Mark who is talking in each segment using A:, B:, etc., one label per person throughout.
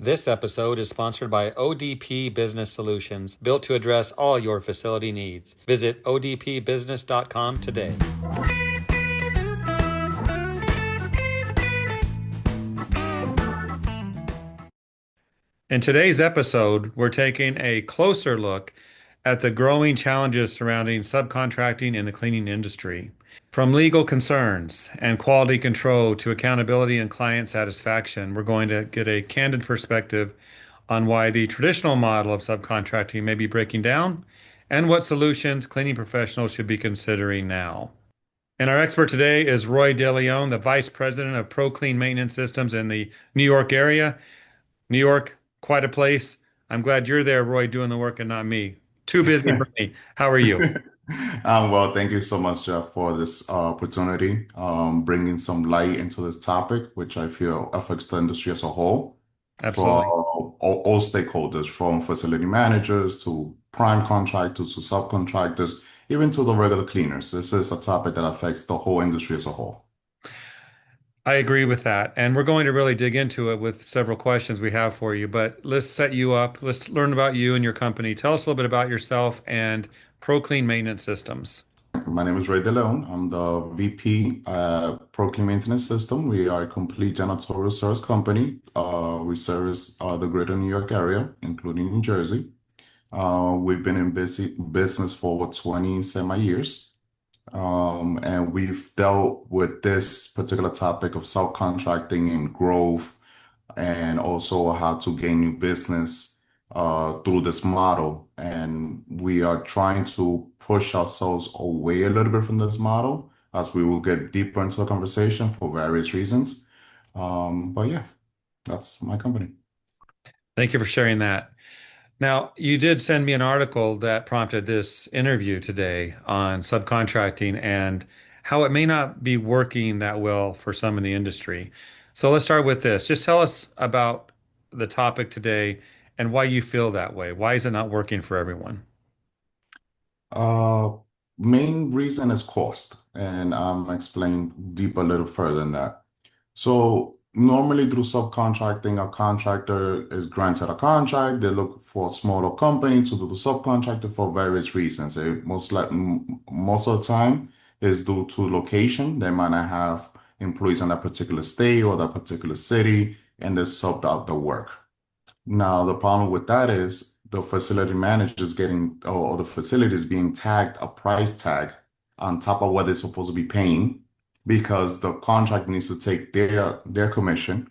A: This episode is sponsored by ODP Business Solutions, built to address all your facility needs. Visit odpbusiness.com today. In today's episode, we're taking a closer look at the growing challenges surrounding subcontracting in the cleaning industry. From legal concerns and quality control to accountability and client satisfaction, we're going to get a candid perspective on why the traditional model of subcontracting may be breaking down and what solutions cleaning professionals should be considering now. And our expert today is Roy Deleon, the Vice President of Proclean Maintenance Systems in the New York area. New York, quite a place. I'm glad you're there, Roy, doing the work and not me. Too busy for me. How are you?
B: Well, thank you so much, Jeff, for this opportunity, bringing some light into this topic, which I feel affects the industry as a whole, for
A: Absolutely.
B: all stakeholders, from facility managers to prime contractors to subcontractors, even to the regular cleaners. This is a topic that affects the whole industry as a whole.
A: I agree with that. And we're going to really dig into it with several questions we have for you. But let's set you up. Let's learn about you and your company. Tell us a little bit about yourself and Proclean Maintenance Systems.
B: My name is Ray DeLeon. I'm the VP Proclean Maintenance System. We are a complete janitorial service company. We service the greater New York area, including New Jersey. We've been in business for over 20 semi years. And we've dealt with this particular topic of subcontracting and growth, and also how to gain new business through this model. And we are trying to push ourselves away a little bit from this model as we will get deeper into the conversation for various reasons. But yeah, that's my company.
A: Thank you for sharing that. Now, you did send me an article that prompted this interview today on subcontracting and how it may not be working that well for some in the industry. So let's start with this. Just tell us about the topic today and why you feel that way. Why is it not working for everyone?
B: Uh, Main reason is cost, and explain deep a little further than that. So normally through subcontracting, a contractor is granted a contract. They look for a smaller company to do the subcontractor for various reasons. Most of the time is due to location. They might not have employees in that particular state or that particular city, and they subbed out the work. Now, the problem with that is the facility manager is getting, or the facility is being tagged a price tag on top of what they're supposed to be paying, because the contract needs to take their commission.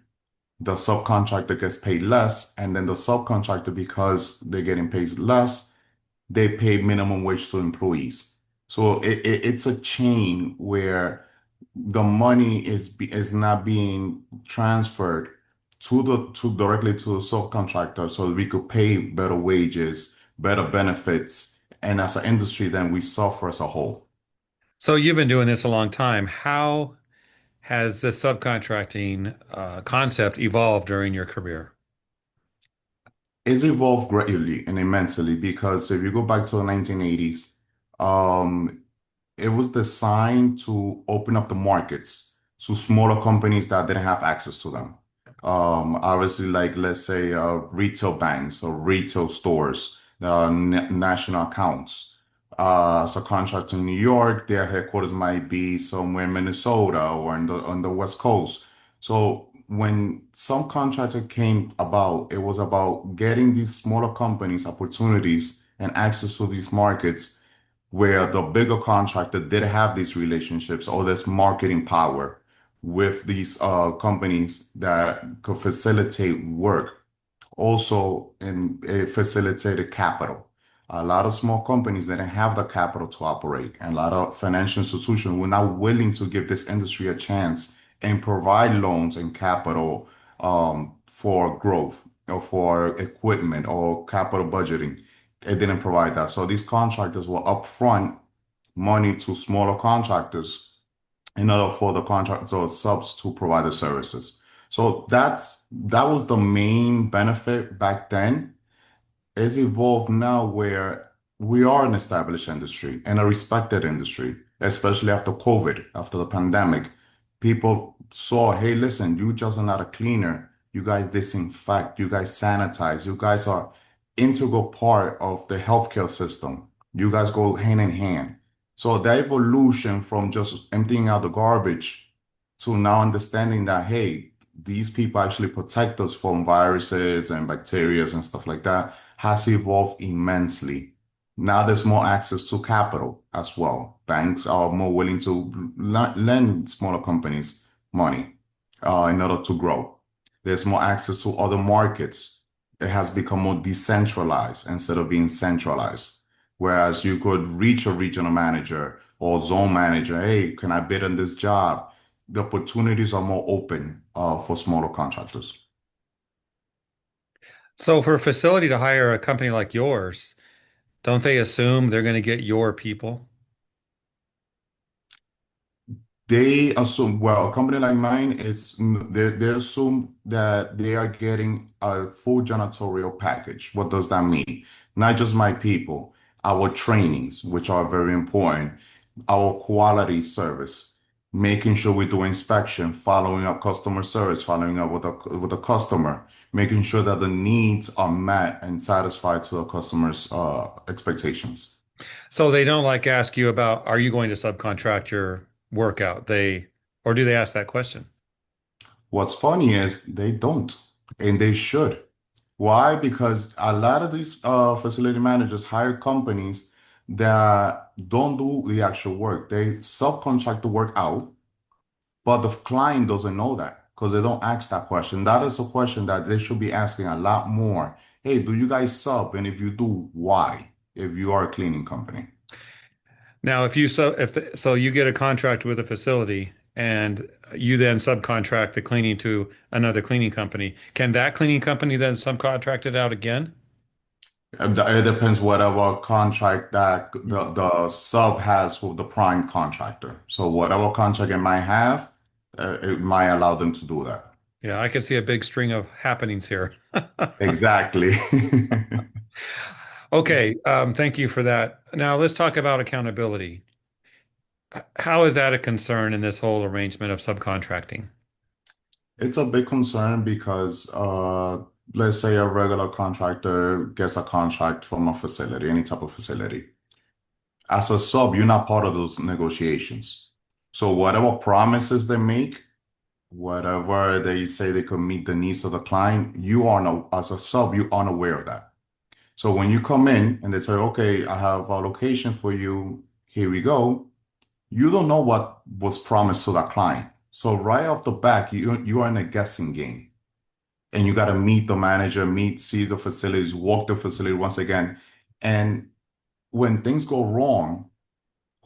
B: The subcontractor gets paid less, and then the subcontractor, because they're getting paid less, they pay minimum wage to employees. So it's a chain where the money is not being transferred to directly to the subcontractor, so we could pay better wages, better benefits, and as an industry, then we suffer as a whole.
A: So you've been doing this a long time. How has the subcontracting concept evolved during your career?
B: It's evolved greatly and immensely, because if you go back to the 1980s, um, it was designed to open up the markets to smaller companies that didn't have access to them. Obviously, like let's say retail banks or retail stores that are national accounts. As a contractor in New York, their headquarters might be somewhere in Minnesota or on the West Coast. So when some contractor came about, it was about getting these smaller companies opportunities and access to these markets where the bigger contractor did have these relationships or this marketing power with these companies that could facilitate work. Also, it facilitated capital. A lot of small companies didn't have the capital to operate, and a lot of financial institutions were not willing to give this industry a chance and provide loans and capital for growth or for equipment or capital budgeting. It didn't provide that. So these contractors were upfront money to smaller contractors in order for the contractor or subs to provide the services. So that was the main benefit back then. It's evolved now where we are an established industry and a respected industry, especially after COVID, after the pandemic. People saw, hey, listen, you just are not a cleaner. you guys disinfect, you guys sanitize, you guys are integral part of the healthcare system. You guys go hand in hand. So the evolution from just emptying out the garbage to now understanding that, hey, these people actually protect us from viruses and bacteria and stuff like that has evolved immensely. Now there's more access to capital as well. Banks are more willing to lend smaller companies money in order to grow. There's more access to other markets. It has become more decentralized instead of being centralized. Whereas you could reach a regional manager or zone manager, hey, can I bid on this job? The opportunities are more open for smaller contractors.
A: So for a facility to hire a company like yours, don't they assume they're going to get your people?
B: They assume, well, a company like mine is they assume that they are getting a full janitorial package. What does that mean? Not just my people, our trainings, which are very important, our quality service, making sure we do inspection, following up customer service, following up with the customer, making sure that the needs are met and satisfied to the customer's expectations.
A: So they don't like ask you about, are you going to subcontract your work out? Or do they ask that question?
B: What's funny is they don't, and they should. Why? Because a lot of these facility managers hire companies that don't do the actual work. They subcontract the work out, but the client doesn't know that because they don't ask that question. That is a question that they should be asking a lot more. Hey, do you guys sub? And if you do, why? If you are a cleaning company.
A: Now, so you get a contract with a facility and you then subcontract the cleaning to another cleaning company, can that cleaning company then subcontract it out again?
B: It depends whatever contract that the sub has with the prime contractor. So whatever contract it might have, it might allow them to do that.
A: Yeah, I could see a big string of happenings here.
B: Exactly.
A: Okay, thank you for that. Now let's talk about accountability. How is that a concern in this whole arrangement of subcontracting?
B: It's a big concern because let's say a regular contractor gets a contract from a facility, any type of facility. As a sub, you're not part of those negotiations. So whatever promises they make, whatever they say they could meet the needs of the client, you are no, as a sub, you aren't aware of that. So when you come in and they say, okay, I have a location for you, here we go, you don't know what was promised to that client. So right off the back, you are in a guessing game. And you got to meet the manager, see the facilities, walk the facility once again. And when things go wrong,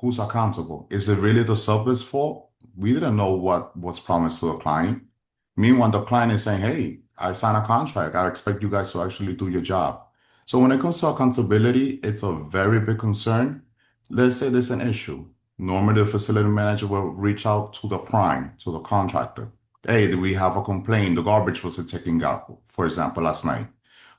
B: who's accountable? Is it really the sublet's fault? We didn't know what was promised to the client. Meanwhile, the client is saying, hey, I signed a contract. I expect you guys to actually do your job. So when it comes to accountability, it's a very big concern. Let's say there's an issue. Normally, the facility manager will reach out to the prime, to the contractor. Hey, do we have a complaint? The garbage wasn't taken out, for example, last night.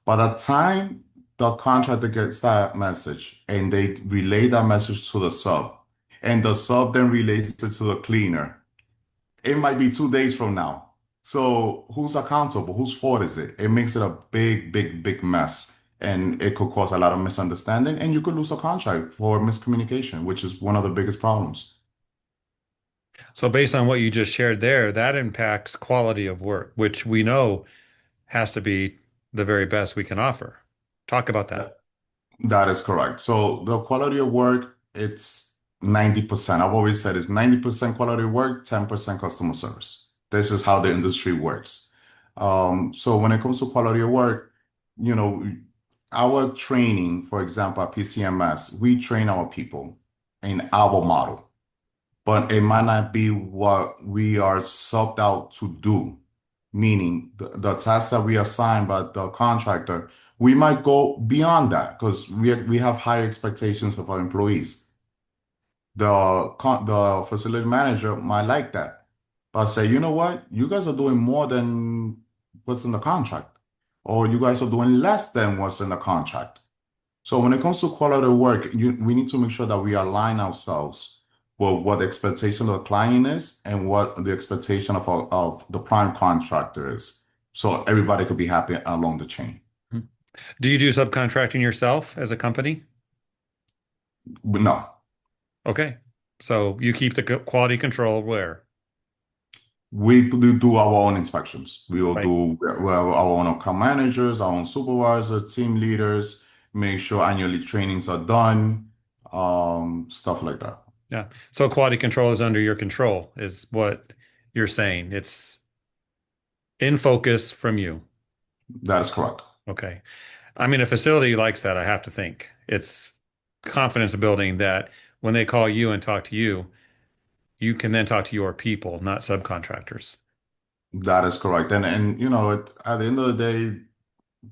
B: By the time the contractor gets that message and they relay that message to the sub, and the sub then relays it to the cleaner, it might be 2 days from now. So who's accountable? Whose fault is it? It makes it a big, big, big mess. And it could cause a lot of misunderstanding, and you could lose a contract for miscommunication, which is one of the biggest problems.
A: So based on what you just shared there, that impacts quality of work, which we know has to be the very best we can offer. Talk about that.
B: That is correct. So the quality of work, it's 90%. I've always said it's 90% quality work, 10% customer service. This is how the industry works. So when it comes to quality of work, you know, our training, for example, at PCMS, we train our people in our model, but it might not be what we are subbed out to do, meaning the tasks that we assign by the contractor, we might go beyond that because we have high expectations of our employees. The facility manager might like that, but say, you know what, you guys are doing more than what's in the contract, or you guys are doing less than what's in the contract. So when it comes to quality of work, we need to make sure that we align ourselves with what the expectation of the client is and what the expectation of the prime contractor is. so everybody could be happy along the chain.
A: Do you do subcontracting yourself as a company?
B: But no,
A: Okay. So you keep the quality control where?
B: we do our own inspections. We will
A: Right.
B: do well, our own account managers, our own supervisor, team leaders, make sure annually trainings are done, stuff like that.
A: Yeah. So quality control is under your control, is what you're saying. It's in focus from you.
B: That is correct.
A: Okay. I mean, a facility likes that, I have to think. It's confidence building that when they call you and talk to you, you can then talk to your people, not subcontractors.
B: That is correct. And at the end of the day,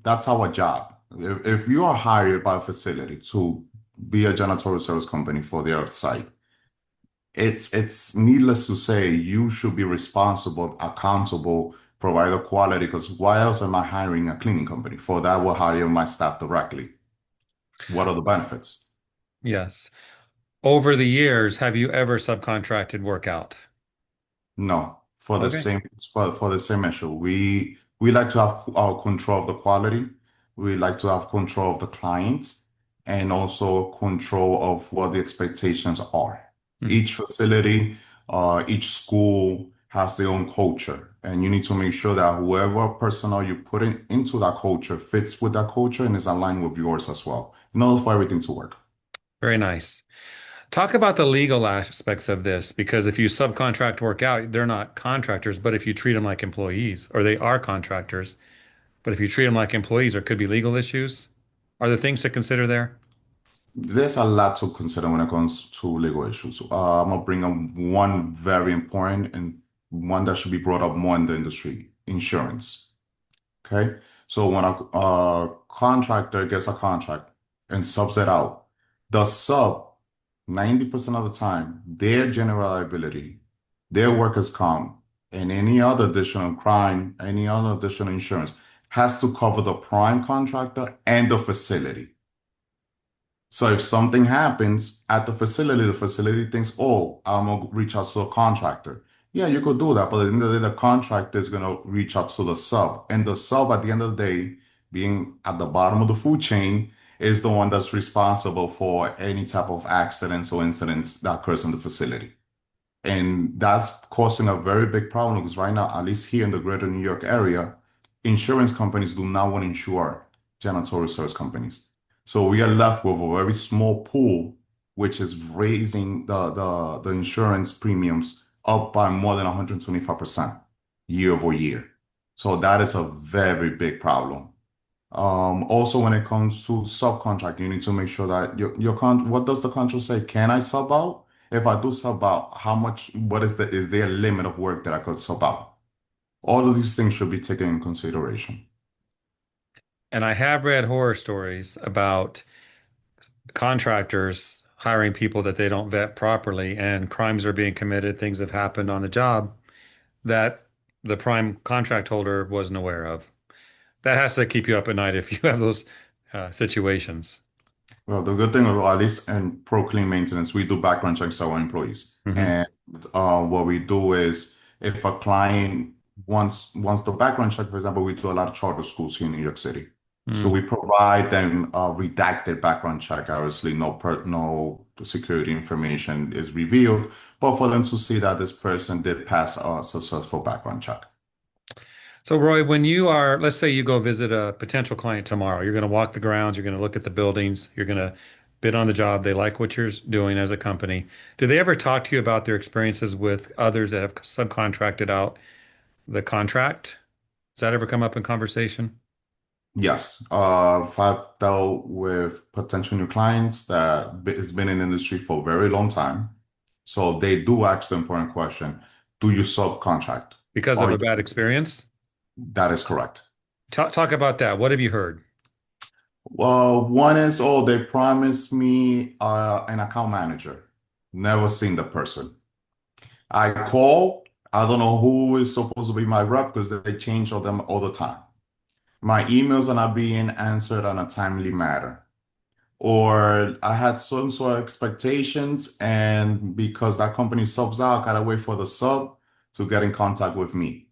B: that's our job. If you are hired by a facility to be a janitorial service company for their site, it's needless to say you should be responsible, accountable, provide the quality. Because why else am I hiring a cleaning company? For that, I will hire my staff directly. What are the benefits?
A: Yes. Over the years, have you ever subcontracted work out?
B: No, for the
A: Okay.
B: same for the same issue. We like to have our control of the quality. We like to have control of the clients and also control of what the expectations are.
A: Mhm.
B: Each facility, each school has their own culture, and you need to make sure that whoever personnel you put into that culture fits with that culture and is aligned with yours as well, in order for everything to work.
A: Very nice. Talk about the legal aspects of this, because if you subcontract work out, they're not contractors, but if you treat them like employees, or they are contractors, but if you treat them like employees, there could be legal issues. Are there things to consider there?
B: There's a lot to consider when it comes to legal issues. I'm gonna bring up one very important and one that should be brought up more in the industry, insurance. Okay. So when a contractor gets a contract and subs it out, the sub, 90% of the time, their general liability, their workers' comp, and any other additional crime, any other additional insurance has to cover the prime contractor and the facility. So if something happens at the facility thinks, oh, I'm gonna reach out to a contractor. Yeah, you could do that, but at the end of the day, the contractor is gonna reach out to the sub. And the sub, at the end of the day, being at the bottom of the food chain, is the one that's responsible for any type of accidents or incidents that occurs in the facility. And that's causing a very big problem because right now, at least here in the greater New York area, insurance companies do not want to insure janitorial service companies. So we are left with a very small pool, which is raising the insurance premiums up by more than 125% year over year. So that is a very big problem. Also, when it comes to subcontract, you need to make sure that what does the contract say? Can I sub out? If I do sub out, how much, what is there a limit of work that I could sub out? All of these things should be taken in consideration.
A: And I have read horror stories about contractors hiring people that they don't vet properly, and crimes are being committed, things have happened on the job that the prime contract holder wasn't aware of. That has to keep you up at night if you have those situations.
B: Well, the good thing, well, at least in Proclean Maintenance, we do background checks on our employees.
A: Hmm.
B: And what we do is if a client wants the background check, for example, we do a lot of charter schools here in New York City. So
A: Mm.
B: we provide them a redacted background check. Obviously, no security information is revealed, but for them to see that this person did pass a successful background check.
A: So, Roy, when you are, let's say you go visit a potential client tomorrow, you're going to walk the grounds, you're going to look at the buildings, you're going to bid on the job. They like what you're doing as a company. Do they ever talk to you about their experiences with others that have subcontracted out the contract? Does that ever come up in conversation?
B: Yes, I've dealt with potential new clients that has been in the industry for a very long time. So they do ask the important question, do you subcontract?
A: Because of
B: Or
A: a bad experience?
B: that is correct.
A: Talk about that. What have you heard?
B: Well, one is, oh, they promised me an account manager. Never seen the person. I call, I don't know who is supposed to be my rep because they change all them all the time. My emails are not being answered on a timely manner. Or I had some sort of expectations, and because that company subs out, I gotta wait for the sub to get in contact with me.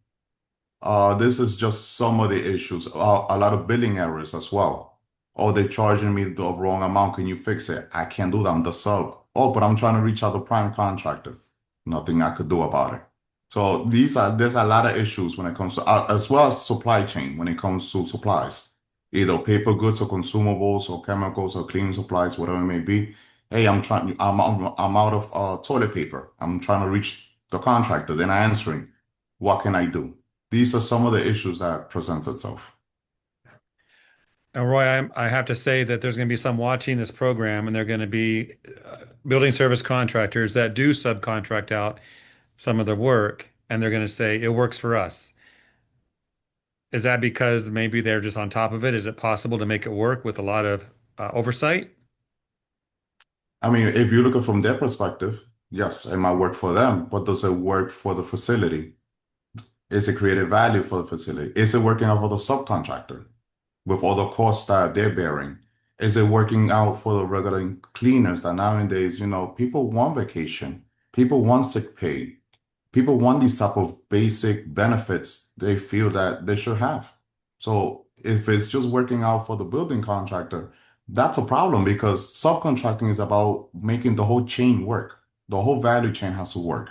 B: This is just some of the issues. A lot of billing errors as well. Oh, they're charging me the wrong amount. Can you fix it? I can't do that. I'm the sub. Oh, but I'm trying to reach out the prime contractor. Nothing I could do about it. So there's a lot of issues when it comes to as well as supply chain when it comes to supplies, either paper goods or consumables or chemicals or cleaning supplies, whatever it may be. Hey, I'm out of toilet paper. I'm trying to reach the contractor. They're not answering. What can I do? These are some of the issues that presents itself.
A: And Roy, I have to say that there's going to be some watching this program, and they're going to be building service contractors that do subcontract out some of their work, and they're going to say it works for us. Is that because maybe they're just on top of it? Is it possible to make it work with a lot of oversight?
B: I mean, if you look at it from their perspective, yes, it might work for them, but does it work for the facility? Is it creating value for the facility? Is it working out for the subcontractor with all the costs that they're bearing? Is it working out for the regular cleaners that nowadays, people want vacation, people want sick pay, people want these type of basic benefits they feel that they should have. So if it's just working out for the building contractor, that's a problem because subcontracting is about making the whole chain work. The whole value chain has to work.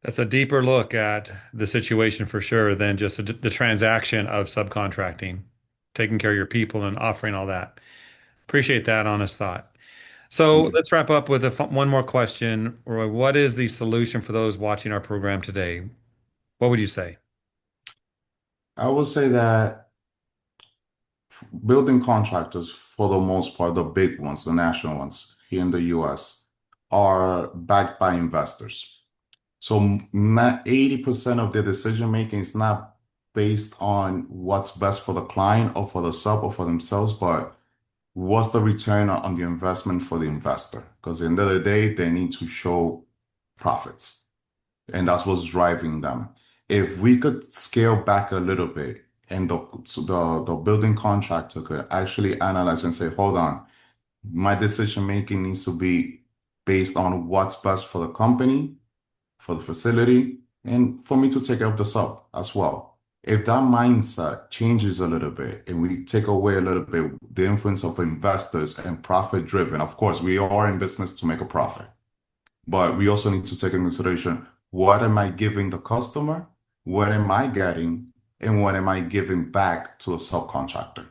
A: That's a deeper look at the situation for sure than just the transaction of subcontracting, taking care of your people and offering all that. Appreciate that honest thought. So
B: Okay.
A: let's wrap up with one more question. Roy, what is the solution for those watching our program today? What would you say?
B: I would say that building contractors, for the most part, the big ones, the national ones here in the US, are backed by investors. So not 80% of their decision making is not based on what's best for the client or for the sub or for themselves, but what's the return on the investment for the investor? Because at the end of the day, they need to show profits, and that's what's driving them. If we could scale back a little bit and the building contractor could actually analyze and say, hold on, my decision making needs to be based on what's best for the company, for the facility, and for me to take care of the sub as well. If that mindset changes a little bit and we take away a little bit the influence of investors and profit driven, of course, we are in business to make a profit, but we also need to take into consideration what am I giving the customer, what am I getting, and what am I giving back to a subcontractor?